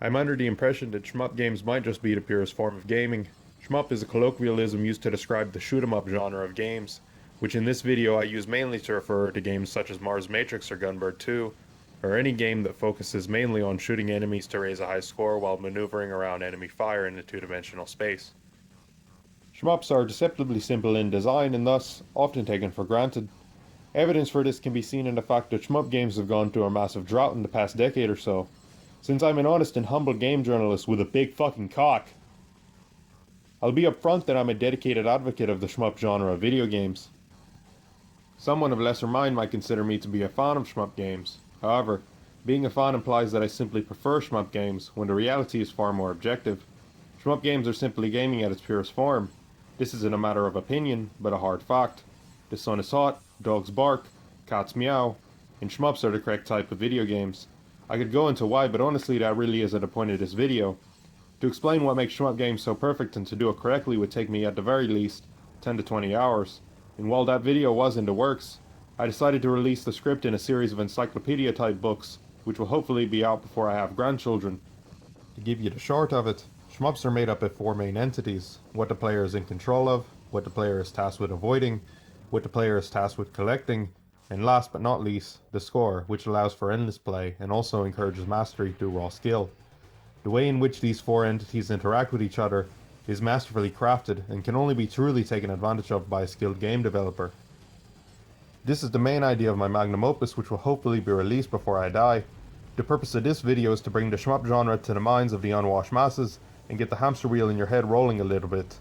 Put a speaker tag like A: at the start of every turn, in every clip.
A: I'm under the impression that shmup games might just be the purest form of gaming. Shmup is a colloquialism used to describe the shoot 'em up genre of games, which in this video I use mainly to refer to games such as Mars Matrix or Gunbird 2, or any game that focuses mainly on shooting enemies to raise a high score while maneuvering around enemy fire in a two-dimensional space. Shmups are deceptively simple in design and thus often taken for granted. Evidence for this can be seen in the fact that shmup games have gone through a massive drought in the past decade or so. Since I'm an honest and humble game journalist with a big fucking cock, I'll be upfront that I'm a dedicated advocate of the shmup genre of video games. Someone of lesser mind might consider me to be a fan of shmup games. However, being a fan implies that I simply prefer shmup games, when the reality is far more objective. Shmup games are simply gaming at its purest form. This isn't a matter of opinion, but a hard fact. The sun is hot, dogs bark, cats meow, and shmups are the correct type of video games. I could go into why, but honestly that really isn't the point of this video. To explain what makes shmup games so perfect and to do it correctly would take me at the very least 10 to 20 hours. And while that video was in the works, I decided to release the script in a series of encyclopedia type books, which will hopefully be out before I have grandchildren. To give you the short of it, shmups are made up of four main entities: what the player is in control of, what the player is tasked with avoiding, what the player is tasked with collecting, and last but not least, the score, which allows for endless play and also encourages mastery through raw skill. The way in which these four entities interact with each other is masterfully crafted and can only be truly taken advantage of by a skilled game developer. This is the main idea of my magnum opus, which will hopefully be released before I die. The purpose of this video is to bring the shmup genre to the minds of the unwashed masses and get the hamster wheel in your head rolling a little bit.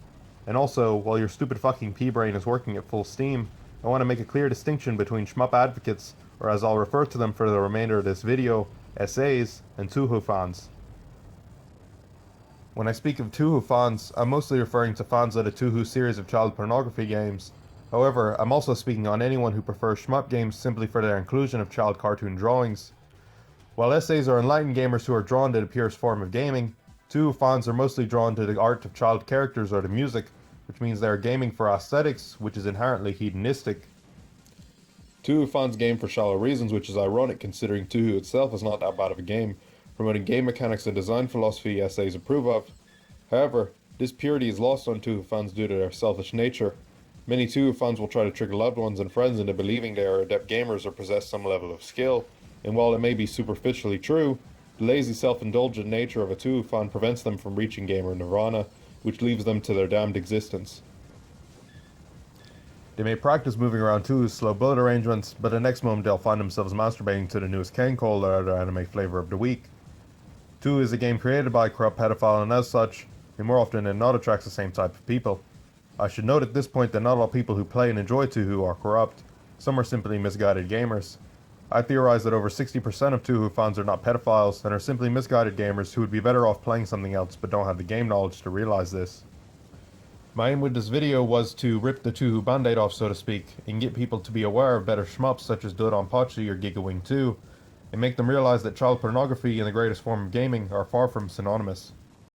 A: And also, while your stupid fucking pea-brain is working at full steam, I want to make a clear distinction between shmup advocates, or as I'll refer to them for the remainder of this video, SAs, and Touhou fans. When I speak of Touhou fans, I'm mostly referring to fans of the Touhou series of child pornography games. However, I'm also speaking on anyone who prefers shmup games simply for their inclusion of child cartoon drawings. While SAs are enlightened gamers who are drawn to the purest form of gaming, Touhou fans are mostly drawn to the art of child characters or the music, which means they are gaming for aesthetics, which is inherently hedonistic. Touhou fans game for shallow reasons, which is ironic considering Touhou itself is not that bad of a game, promoting game mechanics and design philosophy SAs approve of. However, this purity is lost on Touhou fans due to their selfish nature. Many Touhou fans will try to trick loved ones and friends into believing they are adept gamers or possess some level of skill, and while it may be superficially true, the lazy self-indulgent nature of a Touhou fan prevents them from reaching gamer nirvana, which leaves them to their damned existence. They may practice moving around Touhou's slow bullet arrangements, but the next moment they'll find themselves masturbating to the newest Ken Cole or other anime flavor of the week. Touhou is a game created by a corrupt pedophile and as such, it more often than not attracts the same type of people. I should note at this point that not all people who play and enjoy Touhou are corrupt. Some are simply misguided gamers. I theorize that over 60% of Touhou fans are not pedophiles and are simply misguided gamers who would be better off playing something else but don't have the game knowledge to realize this. My aim with this video was to rip the Touhou band-aid off, so to speak, and get people to be aware of better shmups such as Dodonpachi or Gigawing 2, and make them realize that child pornography and the greatest form of gaming are far from synonymous.